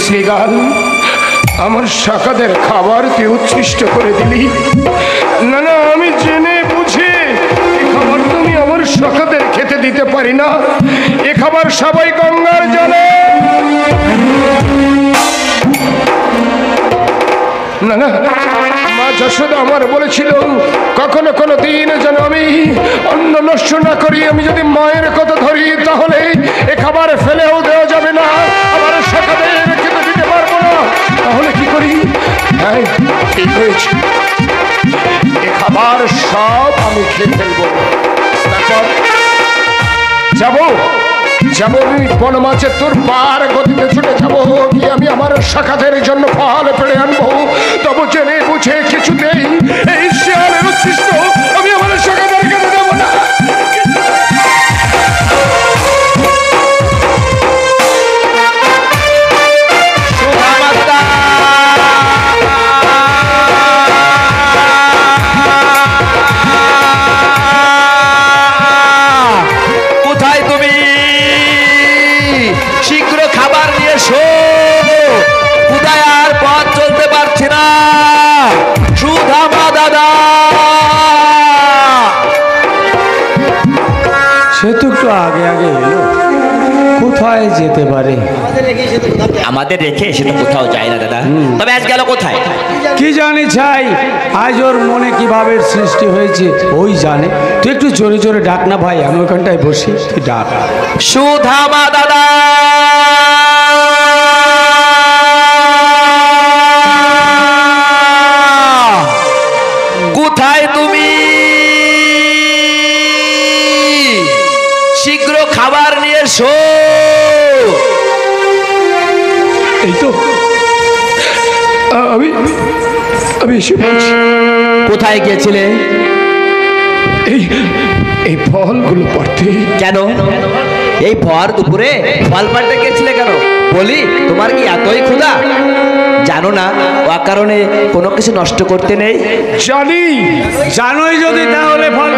শ্রীগাল, আমার শাখাদের খাবার তুই উচ্ছিষ্ট করে দিলি। না না, আমি জেনে বুঝে এ খাবার তুমি আমার শাখাদের খেতে দিতে পারি না। এ খাবার সবাই গঙ্গার জলে। না না, মা যশোদা আমার বলেছিল কখনো কোনো দিন যেন আমি অন্ন নষ্ট না করি। আমি যদি মায়ের কথা ধরি তাহলে এ খাবার ফেলেও দেওয়া যাবে না, আমার শাখাদের খেতে দিতে পারবো না। তাহলে কি করি? হ্যাঁ ঠিক হয়েছে, এ খাবার সব আমি খেয়ে ফেলবো। তারপর যাবো আমি বনমাঝে তোর পার গতিতে ছুটে যাবো, গিয়ে আমি আমার শাখাদের জন্য ফল পেড়ে আনবো। তবু জেনে বুঝে কিছুতেই এই শেয়ালের উচ্ছিষ্ট আমি আমার শাখাদের খেতে দেবো না। সে তো একটু আগে আগে এলো, কোথায় যেতে পারে? আমাদের রেখে সে তো কোথাও যায় না দাদা। তবে আজ গেল কোথায় কি জানি চাই, আজ ওর মনে কিভাবে সৃষ্টি হয়েছে ওই জানে। তুই একটু জোরে জোরে ডাক না ভাই, আমি ওখানটায় বসি, তুই ডাক। সুধামা দাদা, কোথায় তুমি? শীঘ্র খাবার নিয়ে এসো। এই তো আমি এসে বলছি। কোথায় গিয়েছিলে? এই ফলগুলো পড়তে। কেন এই ভর দুপুরে ফল পাড়তে গেছিলে কেন? বলি, তোমার কি এতই ক্ষুধা? জানো না অকারণে কোনো কিছু নষ্ট করতে নেই? জানি। জানোই যদি তাহলে ফল